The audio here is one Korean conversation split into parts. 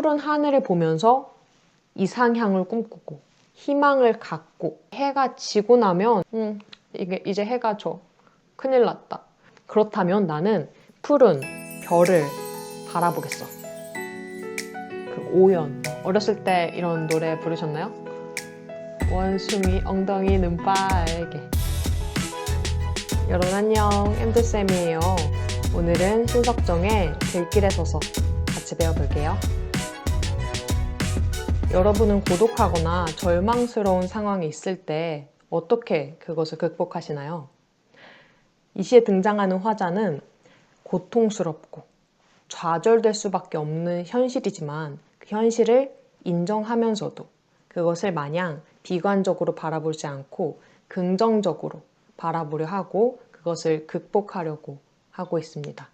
푸른 하늘을 보면서 이상향을 꿈꾸고 희망을 갖고 해가 지고 나면 이게 이제 해가 져. 큰일 났다. 그렇다면 나는 푸른 별을 바라보겠어. 그 오연. 어렸을 때 이런 노래 부르셨나요? 원숭이 엉덩이는 빨개. 여러분 안녕, 엠드쌤이에요. 오늘은 신석정의 들길에 서서 같이 배워볼게요. 여러분은 고독하거나 절망스러운 상황이 있을 때 어떻게 그것을 극복하시나요? 이 시에 등장하는 화자는 고통스럽고 좌절될 수밖에 없는 현실이지만 그 현실을 인정하면서도 그것을 마냥 비관적으로 바라보지 않고 긍정적으로 바라보려 하고 그것을 극복하려고 하고 있습니다.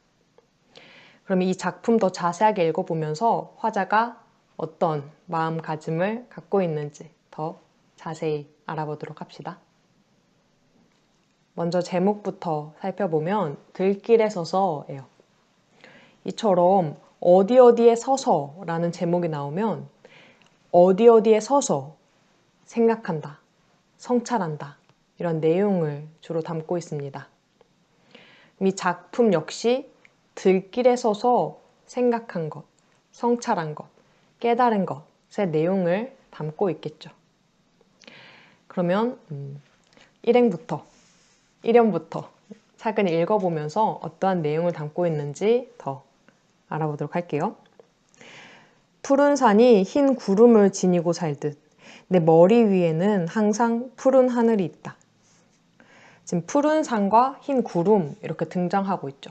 그럼 이 작품 더 자세하게 읽어보면서 화자가 어떤 마음가짐을 갖고 있는지 더 자세히 알아보도록 합시다. 먼저 제목부터 살펴보면 들길에 서서예요. 이처럼 어디 어디에 서서 라는 제목이 나오면 어디 어디에 서서 생각한다, 성찰한다 이런 내용을 주로 담고 있습니다. 이 작품 역시 들길에 서서 생각한 것, 성찰한 것, 깨달은 것의 내용을 담고 있겠죠. 그러면 1행부터 차근히 읽어보면서 어떠한 내용을 담고 있는지 더 알아보도록 할게요. 푸른 산이 흰 구름을 지니고 살듯 내 머리 위에는 항상 푸른 하늘이 있다. 지금 푸른 산과 흰 구름 이렇게 등장하고 있죠.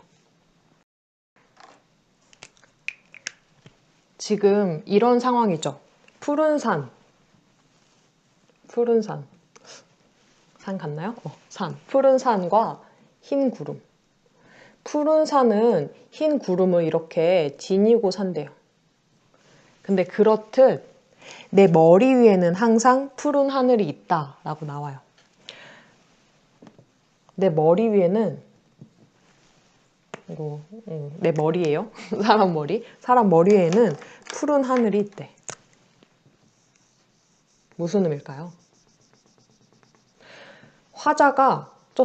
지금 이런 상황이죠. 푸른 산 같나요? 푸른 산과 흰 구름. 푸른 산은 흰 구름을 이렇게 지니고 산대요. 근데 그렇듯 내 머리 위에는 항상 푸른 하늘이 있다라고 나와요. 내 머리 위에는 내 머리예요. 사람 머리에는 푸른 하늘이 있대. 무슨 의미일까요? 화자가 저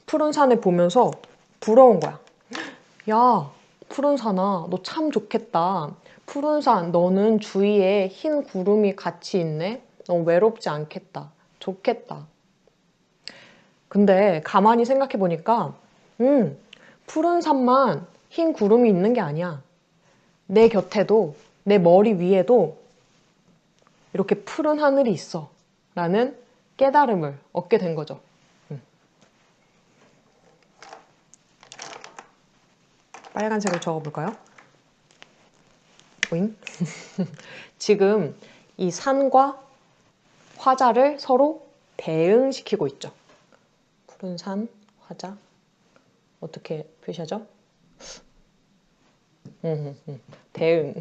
푸른 산을 보면서 부러운 거야. 야, 푸른 산아, 너 참 좋겠다. 푸른 산, 너는 주위에 흰 구름이 같이 있네? 너무 외롭지 않겠다. 좋겠다. 근데 가만히 생각해 보니까 푸른 산만 흰 구름이 있는 게 아니야. 내 곁에도, 내 머리 위에도 이렇게 푸른 하늘이 있어. 라는 깨달음을 얻게 된 거죠. 빨간색을 적어볼까요? 오잉? 지금 이 산과 화자를 서로 대응시키고 있죠. 푸른 산, 화자. 어떻게 표시하죠? 대응.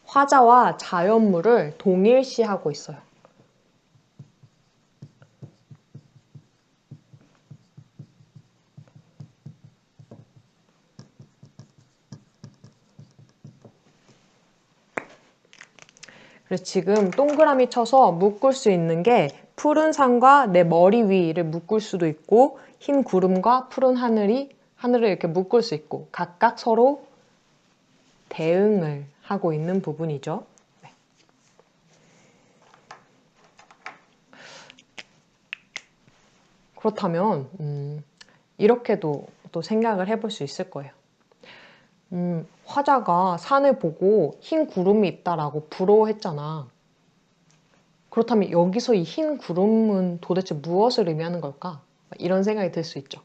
화자와 자연물을 동일시하고 있어요. 그래서 지금 동그라미 쳐서 묶을 수 있는 게 푸른 산과 내 머리 위를 묶을 수도 있고 흰 구름과 푸른 하늘을 이렇게 묶을 수 있고 각각 서로 대응을 하고 있는 부분이죠. 네. 그렇다면 이렇게도 또 생각을 해볼 수 있을 거예요. 화자가 산을 보고 흰 구름이 있다라고 부러워했잖아. 그렇다면 여기서 이 흰 구름은 도대체 무엇을 의미하는 걸까? 이런 생각이 들 수 있죠.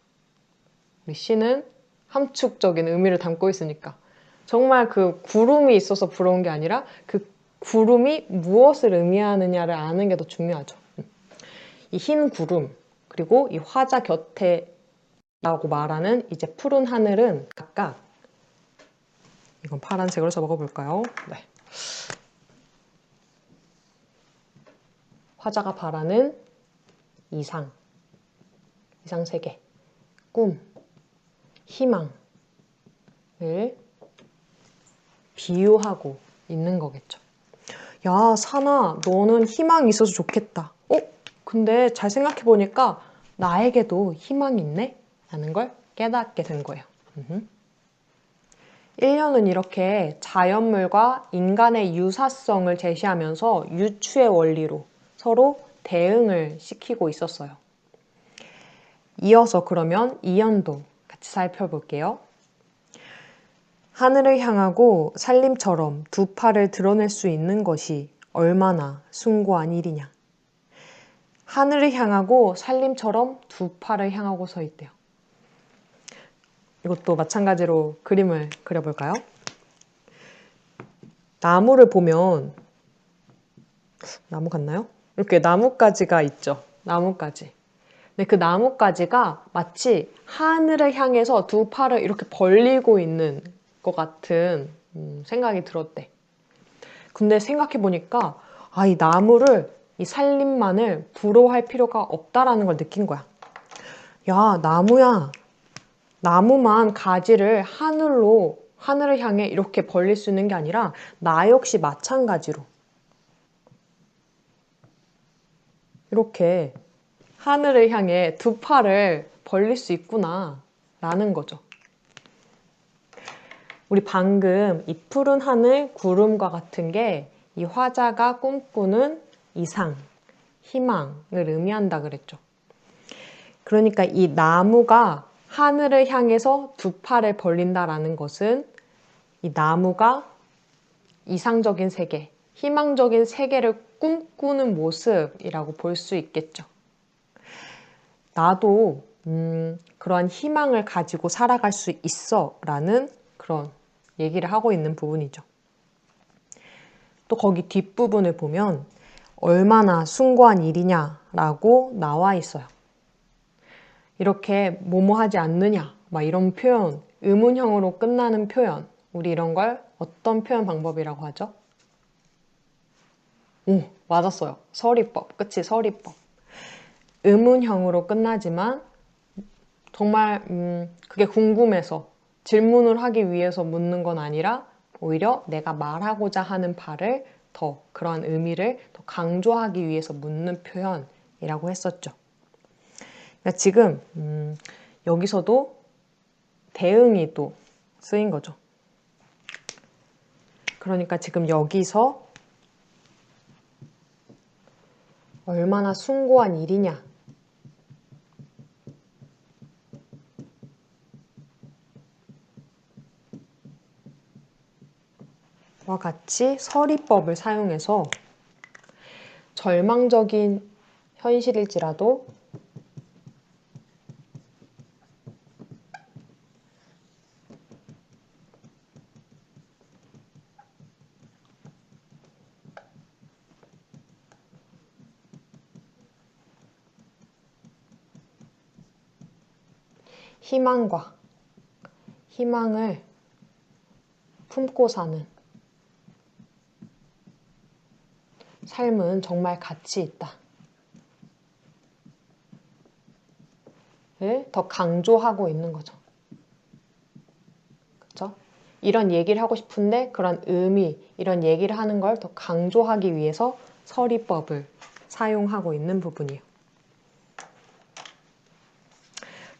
우리 시는 함축적인 의미를 담고 있으니까 정말 그 구름이 있어서 부러운 게 아니라 그 구름이 무엇을 의미하느냐를 아는 게 더 중요하죠. 이 흰 구름 그리고 이 화자 곁에 라고 말하는 이제 푸른 하늘은 각각 이건 파란색으로 써먹어볼까요? 네. 화자가 바라는 이상 세계, 꿈, 희망을 비유하고 있는 거겠죠. 야, 산아, 너는 희망이 있어서 좋겠다. 근데 잘 생각해보니까 나에게도 희망이 있네? 라는 걸 깨닫게 된 거예요. 1년은 이렇게 자연물과 인간의 유사성을 제시하면서 유추의 원리로 서로 대응을 시키고 있었어요. 이어서 그러면 2년도 같이 살펴볼게요. 하늘을 향하고 살림처럼 두 팔을 드러낼 수 있는 것이 얼마나 숭고한 일이냐. 하늘을 향하고 살림처럼 두 팔을 향하고 서 있대요. 이것도 마찬가지로 그림을 그려볼까요? 나무를 보면 나무 같나요? 이렇게 나뭇가지가 있죠. 나뭇가지. 근데 그 나뭇가지가 마치 하늘을 향해서 두 팔을 이렇게 벌리고 있는 것 같은 생각이 들었대. 근데 생각해보니까 이 나무를, 이 살림만을 부러워할 필요가 없다라는 걸 느낀 거야. 야, 나무야. 나무만 가지를 하늘을 향해 이렇게 벌릴 수 있는 게 아니라 나 역시 마찬가지로 이렇게 하늘을 향해 두 팔을 벌릴 수 있구나 라는 거죠. 우리 방금 이 푸른 하늘, 구름과 같은 게 이 화자가 꿈꾸는 이상, 희망을 의미한다 그랬죠. 그러니까 이 나무가 하늘을 향해서 두 팔을 벌린다라는 것은 이 나무가 이상적인 세계, 희망적인 세계를 꿈꾸는 모습이라고 볼 수 있겠죠. 나도 그러한 희망을 가지고 살아갈 수 있어 라는 그런 얘기를 하고 있는 부분이죠. 또 거기 뒷부분을 보면 얼마나 숭고한 일이냐라고 나와 있어요. 이렇게 뭐뭐 하지 않느냐 막 이런 표현, 의문형으로 끝나는 표현, 우리 이런 걸 어떤 표현 방법이라고 하죠? 오, 맞았어요. 서리법. 그치, 서리법. 의문형으로 끝나지만 정말 그게 궁금해서 질문을 하기 위해서 묻는 건 아니라 오히려 내가 말하고자 하는 바를 더 그러한 의미를 더 강조하기 위해서 묻는 표현이라고 했었죠. 그러니까 지금 여기서도 대응이 또 쓰인 거죠. 그러니까 지금 여기서 얼마나 숭고한 일이냐 와 같이 서리법을 사용해서 절망적인 현실일지라도 희망을 품고 사는 삶은 정말 가치 있다. 를 더 강조하고 있는 거죠. 그렇죠? 이런 얘기를 하고 싶은데 그런 의미, 이런 얘기를 하는 걸 더 강조하기 위해서 서리법을 사용하고 있는 부분이에요.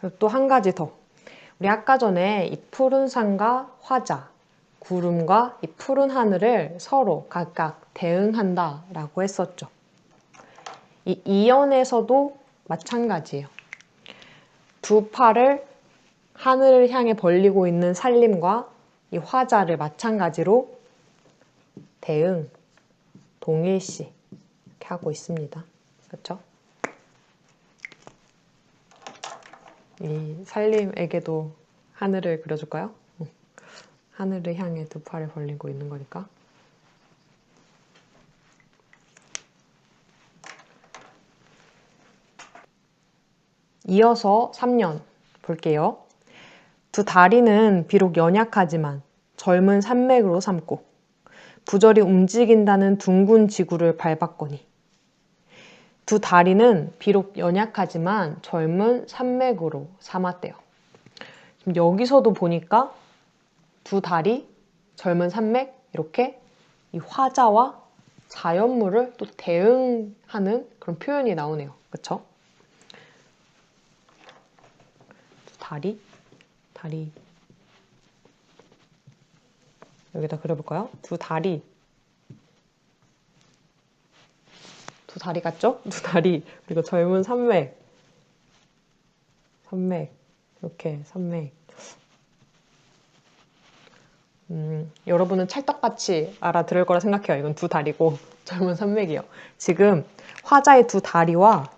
그리고 또 한 가지 더. 우리 아까 전에 이 푸른 산과 화자, 구름과 이 푸른 하늘을 서로 각각 대응한다라고 했었죠. 이 이연에서도 마찬가지예요. 두 팔을 하늘을 향해 벌리고 있는 살림과 이 화자를 마찬가지로 대응, 동일시 이렇게 하고 있습니다. 그렇죠? 이 살림에게도 하늘을 그려줄까요? 하늘을 향해 두 팔을 벌리고 있는 거니까. 이어서 3년 볼게요. 두 다리는 비록 연약하지만 젊은 산맥으로 삼고 부절히 움직인다는 둥근 지구를 밟았거니 두 다리는 비록 연약하지만 젊은 산맥으로 삼았대요. 여기서도 보니까 두 다리, 젊은 산맥, 이렇게 이 화자와 자연물을 또 대응하는 그런 표현이 나오네요. 그쵸? 다리 여기다 그려볼까요? 두 다리 같죠? 두 다리 그리고 젊은 산맥 이렇게 산맥 여러분은 찰떡같이 알아들을 거라 생각해요. 이건 두 다리고 젊은 산맥이요. 지금 화자의 두 다리와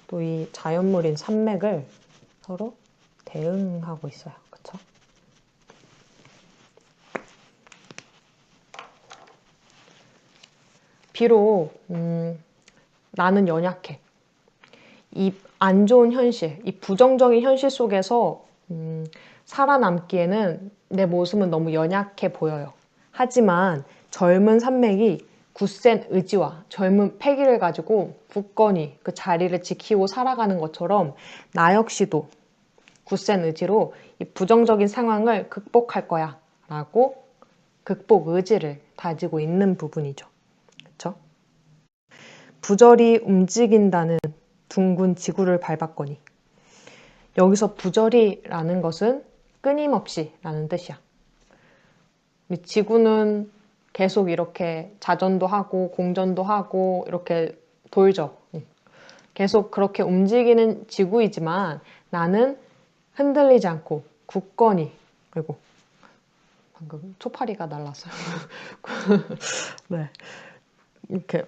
또 이 자연물인 산맥을 서로 대응하고 있어요. 그쵸? 비록 나는 연약해. 이 안 좋은 현실, 이 부정적인 현실 속에서 살아남기에는 내 모습은 너무 연약해 보여요. 하지만 젊은 산맥이 굳센 의지와 젊은 패기를 가지고 굳건히 그 자리를 지키고 살아가는 것처럼 나 역시도 굳센 의지로 이 부정적인 상황을 극복할 거야 라고 극복 의지를 다지고 있는 부분이죠. 그쵸? 부절이 움직인다는 둥근 지구를 밟았거니. 여기서 부절이라는 것은 끊임없이 라는 뜻이야. 지구는 계속 이렇게 자전도 하고 공전도 하고 이렇게 돌죠. 계속 그렇게 움직이는 지구이지만 나는 흔들리지 않고 굳건히, 그리고 방금 초파리가 날랐어요. 네, 이렇게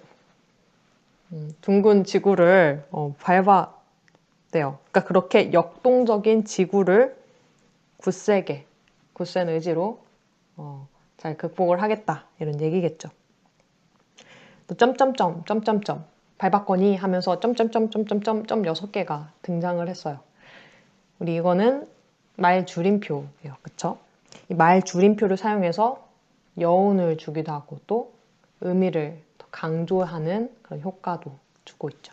둥근 지구를 밟아대요. 그러니까 그렇게 역동적인 지구를 굳센 의지로 잘 극복을 하겠다 이런 얘기겠죠. 또 점점점 밟았거니 하면서 점점점 6개가 등장을 했어요. 우리 이거는 말 줄임표예요. 그쵸? 이 말 줄임표를 사용해서 여운을 주기도 하고 또 의미를 더 강조하는 그런 효과도 주고 있죠.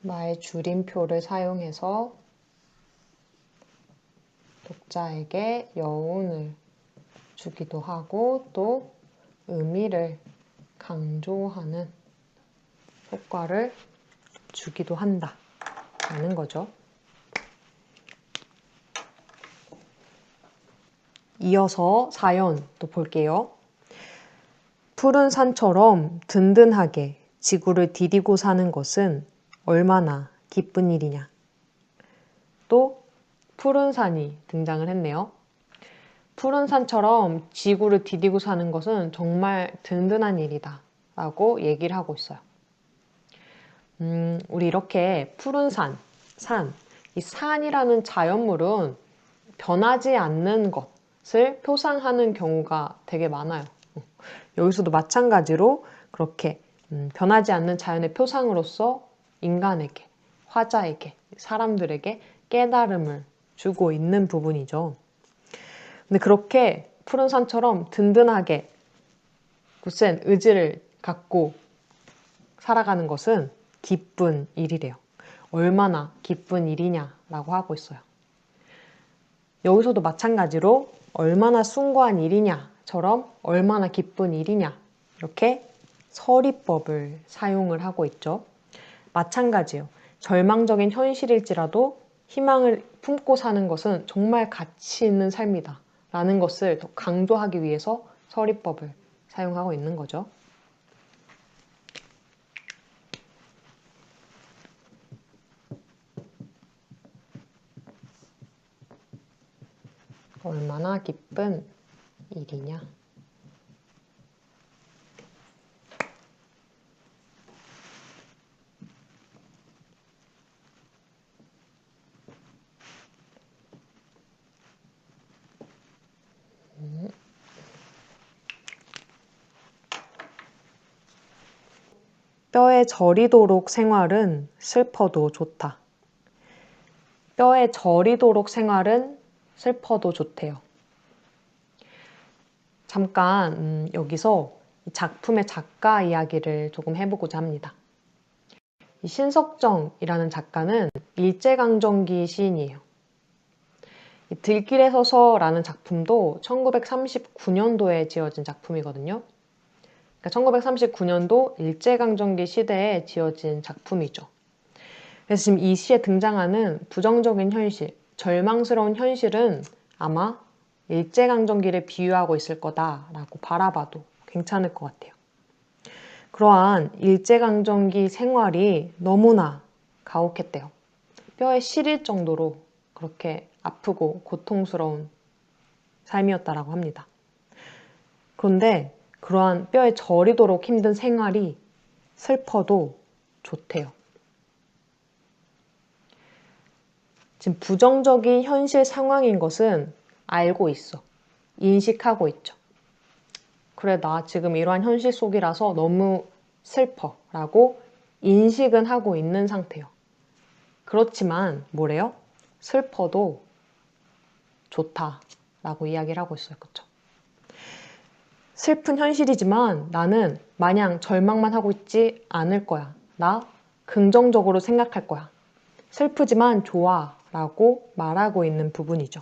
말 줄임표를 사용해서 독자에게 여운을 주기도 하고 또 의미를 강조하는 효과를 주기도 한다 라는 거죠. 이어서 사연 또 볼게요. 푸른 산처럼 든든하게 지구를 디디고 사는 것은 얼마나 기쁜 일이냐. 또 푸른 산이 등장을 했네요. 푸른 산처럼 지구를 디디고 사는 것은 정말 든든한 일이다 라고 얘기를 하고 있어요. 우리 이렇게 푸른 이 산이라는 자연물은 변하지 않는 것을 표상하는 경우가 되게 많아요. 여기서도 마찬가지로 그렇게 변하지 않는 자연의 표상으로서 인간에게, 화자에게, 사람들에게 깨달음을 주고 있는 부분이죠. 근데 그렇게 푸른 산처럼 든든하게 굳센 의지를 갖고 살아가는 것은 기쁜 일이래요. 얼마나 기쁜 일이냐라고 하고 있어요. 여기서도 마찬가지로 얼마나 숭고한 일이냐처럼 얼마나 기쁜 일이냐 이렇게 서리법을 사용을 하고 있죠. 마찬가지요. 절망적인 현실일지라도 희망을 품고 사는 것은 정말 가치 있는 삶이다 라는 것을 더 강조하기 위해서 서리법을 사용하고 있는 거죠. 얼마나 기쁜 일이냐. 뼈에 저리도록 생활은 슬퍼도 좋다. 뼈에 저리도록 생활은 슬퍼도 좋대요. 잠깐 여기서 이 작품의 작가 이야기를 조금 해보고자 합니다. 이 신석정이라는 작가는 일제강점기 시인이에요. 이 들길에 서서라는 작품도 1939년도에 지어진 작품이거든요. 그러니까 1939년도 일제강점기 시대에 지어진 작품이죠. 그래서 지금 이 시에 등장하는 부정적인 현실, 절망스러운 현실은 아마 일제강점기를 비유하고 있을 거다라고 바라봐도 괜찮을 것 같아요. 그러한 일제강점기 생활이 너무나 가혹했대요. 뼈에 시릴 정도로 그렇게 아프고 고통스러운 삶이었다라고 합니다. 그런데 그러한 뼈에 저리도록 힘든 생활이 슬퍼도 좋대요. 지금 부정적인 현실 상황인 것은 알고 있어. 인식하고 있죠. 그래, 나 지금 이러한 현실 속이라서 너무 슬퍼 라고 인식은 하고 있는 상태요. 그렇지만 뭐래요? 슬퍼도 좋다 라고 이야기를 하고 있어요. 그쵸? 슬픈 현실이지만 나는 마냥 절망만 하고 있지 않을 거야. 나 긍정적으로 생각할 거야. 슬프지만 좋아 라고 말하고 있는 부분이죠.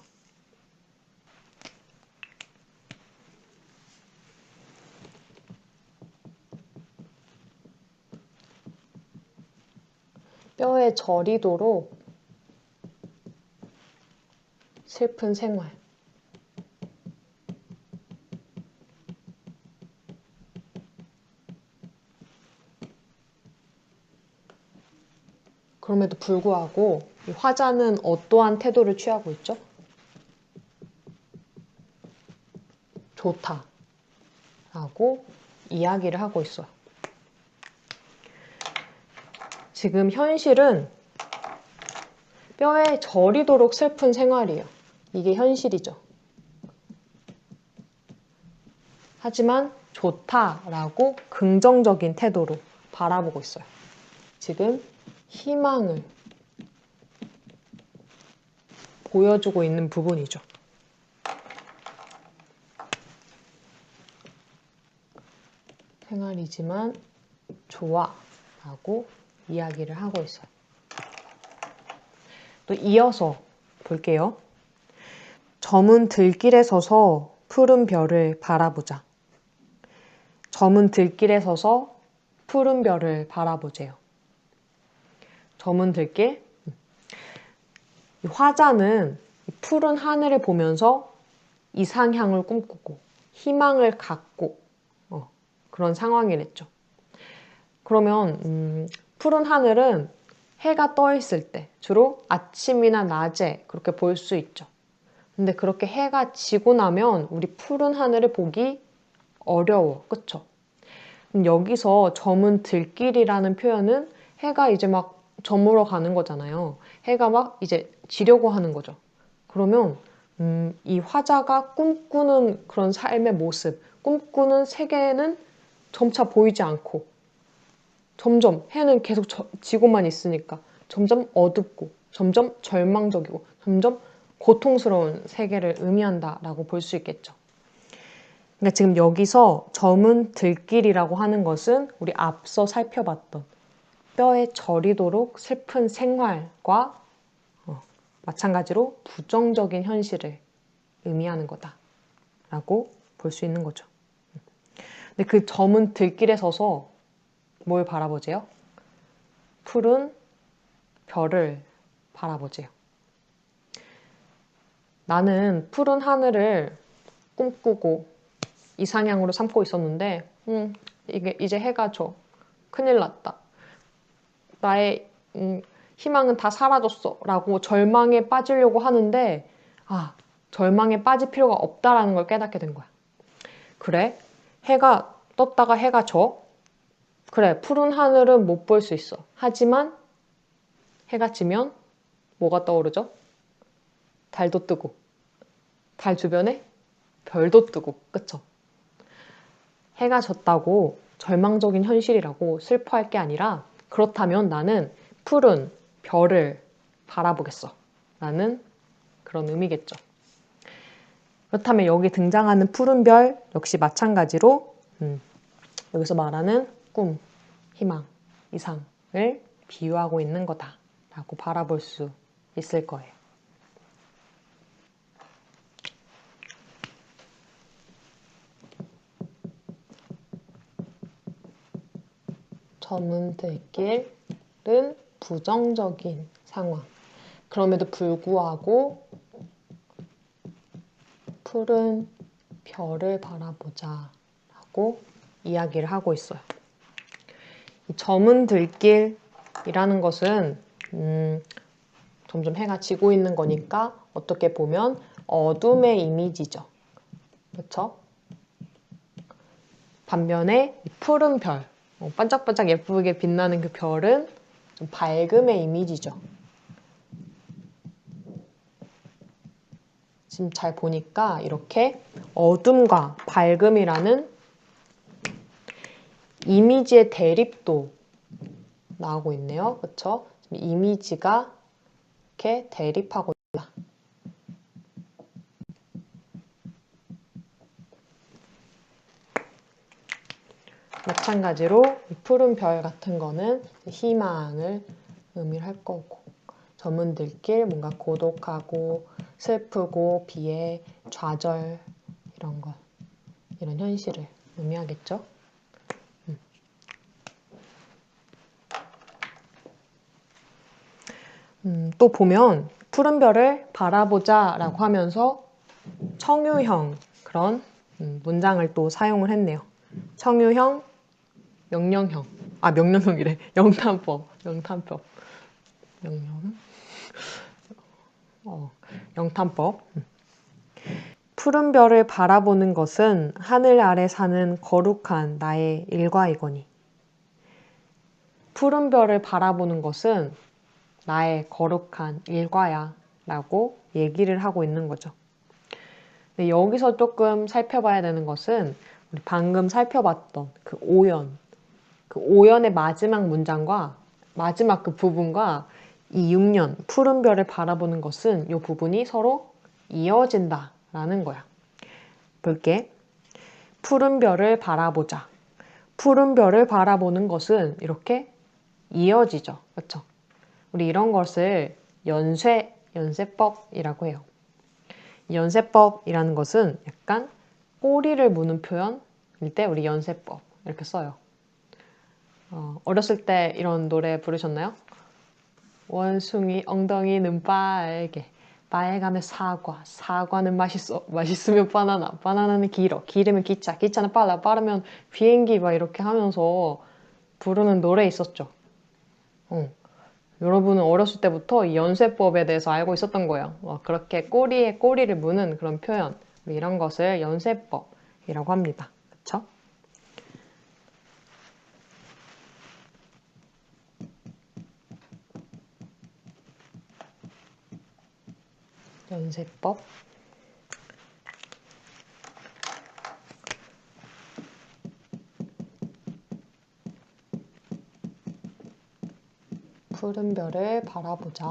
뼈에 저리도록 슬픈 생활. 그럼에도 불구하고 이 화자는 어떠한 태도를 취하고 있죠? 좋다 라고 이야기를 하고 있어요. 지금 현실은 뼈에 저리도록 슬픈 생활이에요. 이게 현실이죠. 하지만 좋다라고 긍정적인 태도로 바라보고 있어요. 지금 희망을 보여주고 있는 부분이죠. 생활이지만 좋아 라고 이야기를 하고 있어요. 또 이어서 볼게요. 저문 들길에 서서 푸른 별을 바라보자. 저문 들길에 서서 푸른 별을 바라보재요. 저문 들길. 이 화자는 푸른 하늘을 보면서 이상향을 꿈꾸고 희망을 갖고 그런 상황이랬죠. 그러면 푸른 하늘은 해가 떠 있을 때 주로 아침이나 낮에 그렇게 볼 수 있죠. 근데 그렇게 해가 지고 나면 우리 푸른 하늘을 보기 어려워. 그쵸? 여기서 저문 들길이라는 표현은 해가 이제 막 저물어 가는 거잖아요. 해가 막 이제 지려고 하는 거죠. 그러면 이 화자가 꿈꾸는 그런 삶의 모습, 꿈꾸는 세계는 점차 보이지 않고 점점 해는 계속 지고만 있으니까 점점 어둡고 점점 절망적이고 점점 고통스러운 세계를 의미한다라고 볼 수 있겠죠. 그러니까 지금 여기서 저문 들길이라고 하는 것은 우리 앞서 살펴봤던 뼈에 저리도록 슬픈 생활과 마찬가지로 부정적인 현실을 의미하는 거다라고 볼 수 있는 거죠. 근데 그 저문 들길에 서서 뭘 바라보세요? 푸른 별을 바라보세요. 나는 푸른 하늘을 꿈꾸고 이상향으로 삼고 있었는데 이게 이제 해가 져. 큰일 났다. 나의 희망은 다 사라졌어 라고 절망에 빠지려고 하는데 절망에 빠질 필요가 없다라는 걸 깨닫게 된 거야. 그래, 해가 떴다가 해가 져. 그래, 푸른 하늘은 못 볼 수 있어. 하지만 해가 지면 뭐가 떠오르죠? 달도 뜨고 달 주변에 별도 뜨고, 그쵸? 해가 졌다고 절망적인 현실이라고 슬퍼할 게 아니라 그렇다면 나는 푸른 별을 바라보겠어 라는 그런 의미겠죠. 그렇다면 여기 등장하는 푸른 별 역시 마찬가지로 여기서 말하는 꿈, 희망, 이상을 비유하고 있는 거다라고 바라볼 수 있을 거예요. 저문들길은 부정적인 상황. 그럼에도 불구하고 푸른 별을 바라보자 라고 이야기를 하고 있어요. 이 저문들길이라는 것은 점점 해가 지고 있는 거니까 어떻게 보면 어둠의 이미지죠. 그렇죠? 반면에 이 푸른 별, 반짝반짝 예쁘게 빛나는 그 별은 좀 밝음의 이미지죠. 지금 잘 보니까 이렇게 어둠과 밝음이라는 이미지의 대립도 나오고 있네요. 그렇죠? 이미지가 이렇게 대립하고 있다. 마찬가지로 이 푸른 별 같은 거는 희망을 의미할 거고, 저문들길 뭔가 고독하고 슬프고 비애, 좌절 이런 것, 이런 현실을 의미하겠죠. 또 보면 푸른 별을 바라보자 라고 하면서 청유형 그런 문장을 또 사용을 했네요. 청유형, 명령형. 명령형이래. 영탄법. 영탄법. 푸른 별을 바라보는 것은 하늘 아래 사는 거룩한 나의 일과이거니. 푸른 별을 바라보는 것은 나의 거룩한 일과야 라고 얘기를 하고 있는 거죠. 근데 여기서 조금 살펴봐야 되는 것은 우리 방금 살펴봤던 그 오연의 마지막 문장과 마지막 그 부분과 이 6년 푸른 별을 바라보는 것은 이 부분이 서로 이어진다라는 거야. 볼게. 푸른 별을 바라보자. 푸른 별을 바라보는 것은 이렇게 이어지죠. 그렇죠? 우리 이런 것을 연쇄법이라고 해요. 연쇄법이라는 것은 약간 꼬리를 무는 표현일 때 우리 연쇄법 이렇게 써요. 어렸을 때 이런 노래 부르셨나요? 원숭이 엉덩이는 빨개, 빨가면 사과, 사과는 맛있으면 바나나, 바나나는 길어, 길으면 기차, 기차는 빨라, 빠르면 비행기 막 이렇게 하면서 부르는 노래 있었죠. 여러분은 어렸을 때부터 이 연쇄법에 대해서 알고 있었던 거예요. 그렇게 꼬리에 꼬리를 무는 그런 표현, 이런 것을 연쇄법이라고 합니다. 그쵸? 연쇄법. 푸른 별을 바라보자.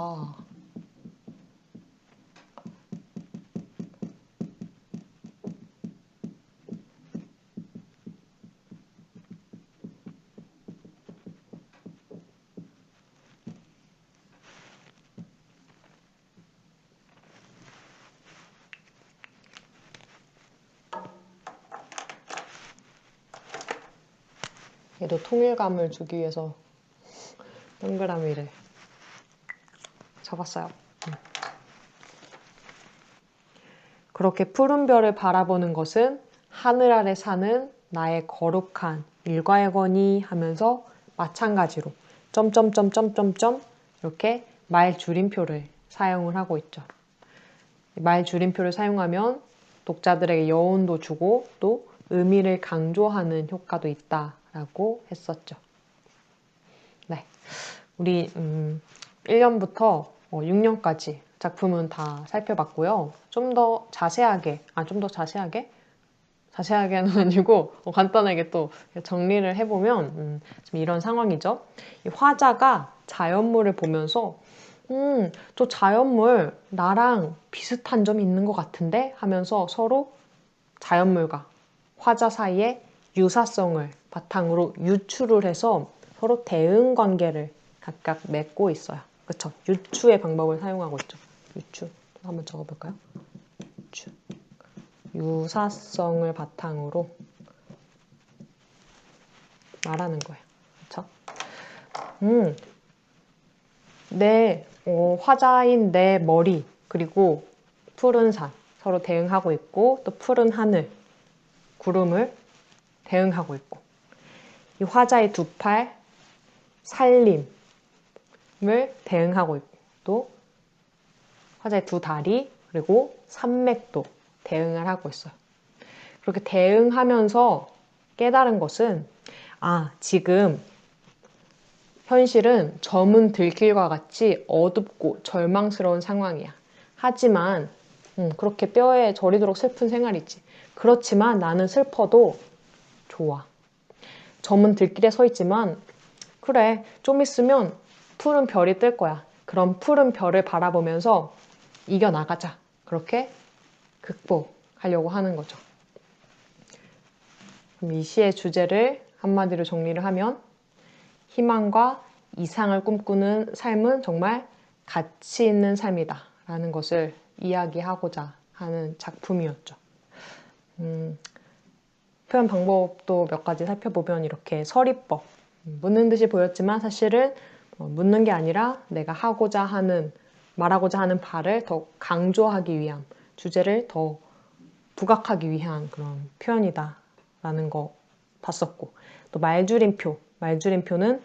얘도 통일감을 주기 위해서 동그라미를 잡았어요. 그렇게 푸른 별을 바라보는 것은 하늘 아래 사는 나의 거룩한 일과이거니 하면서 마찬가지로 점점점점점점 이렇게 말 줄임표를 사용을 하고 있죠. 말 줄임표를 사용하면 독자들에게 여운도 주고 또 의미를 강조하는 효과도 있다라고 했었죠. 네, 우리 1년부터 6년까지 작품은 다 살펴봤고요. 좀 더 자세하게, 자세하게는 아니고 간단하게 또 정리를 해보면 좀 이런 상황이죠. 이 화자가 자연물을 보면서 저 자연물 나랑 비슷한 점이 있는 것 같은데 하면서 서로 자연물과 화자 사이의 유사성을 바탕으로 유추를 해서 서로 대응 관계를 각각 맺고 있어요. 그쵸? 유추의 방법을 사용하고 있죠. 유추. 한번 적어볼까요? 유추. 유사성을 바탕으로 말하는 거예요. 그쵸? 화자인 내 머리, 그리고 푸른 산, 서로 대응하고 있고, 또 푸른 하늘, 구름을 대응하고 있고, 이 화자의 두 팔, 살림을 대응하고 있고, 또 화자의 두 다리, 그리고 산맥도 대응을 하고 있어요. 그렇게 대응하면서 깨달은 것은, 지금 현실은 저문 들길과 같이 어둡고 절망스러운 상황이야. 하지만 그렇게 뼈에 저리도록 슬픈 생활이지. 그렇지만 나는 슬퍼도 좋아. 저문 들길에 서 있지만 그래, 좀 있으면 푸른 별이 뜰 거야. 그럼 푸른 별을 바라보면서 이겨나가자. 그렇게 극복하려고 하는 거죠. 그럼 이 시의 주제를 한마디로 정리를 하면 희망과 이상을 꿈꾸는 삶은 정말 가치 있는 삶이다 라는 것을 이야기하고자 하는 작품이었죠. 표현 방법도 몇 가지 살펴보면 이렇게 서리법, 묻는 듯이 보였지만 사실은 묻는 게 아니라 내가 하고자 하는, 말하고자 하는 바를 더 강조하기 위한, 주제를 더 부각하기 위한 그런 표현이다 라는 거 봤었고, 또 말줄임표는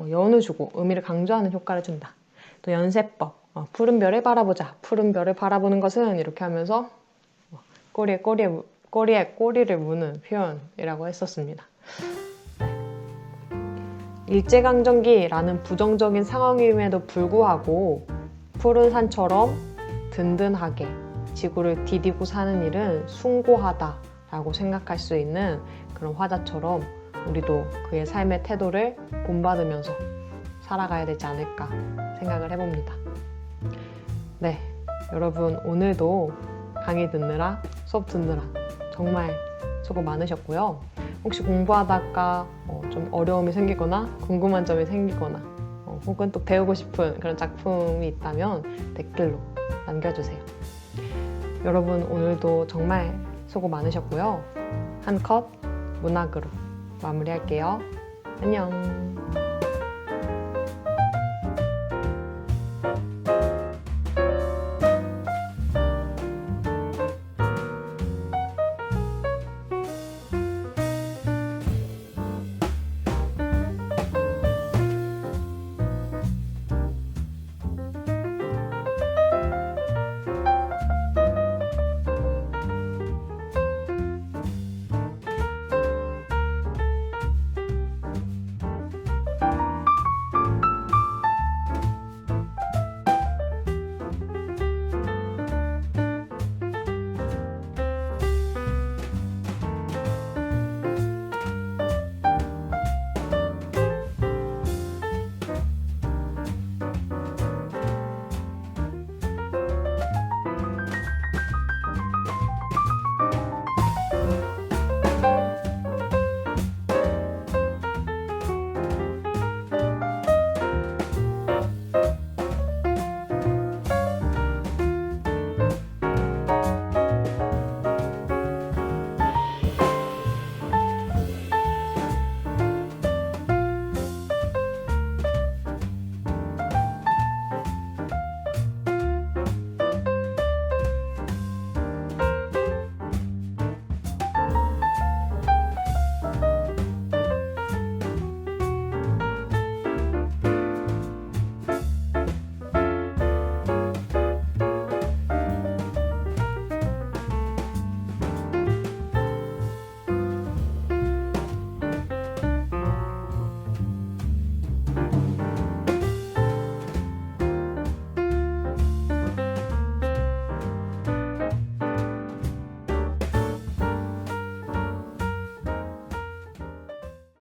여운을 주고 의미를 강조하는 효과를 준다. 또 연세법, 푸른 별을 바라보자. 푸른 별을 바라보는 것은 이렇게 하면서 꼬리에 꼬리를 무는 표현이라고 했었습니다. 일제강점기라는 부정적인 상황임에도 불구하고 푸른 산처럼 든든하게 지구를 디디고 사는 일은 숭고하다라고 생각할 수 있는 그런 화자처럼 우리도 그의 삶의 태도를 본받으면서 살아가야 되지 않을까 생각을 해봅니다. 네, 여러분 오늘도 강의 듣느라, 수업 듣느라 정말 수고 많으셨고요. 혹시 공부하다가 좀 어려움이 생기거나 궁금한 점이 생기거나 혹은 또 배우고 싶은 그런 작품이 있다면 댓글로 남겨주세요. 여러분 오늘도 정말 수고 많으셨고요. 한 컷 문학으로 마무리할게요. 안녕.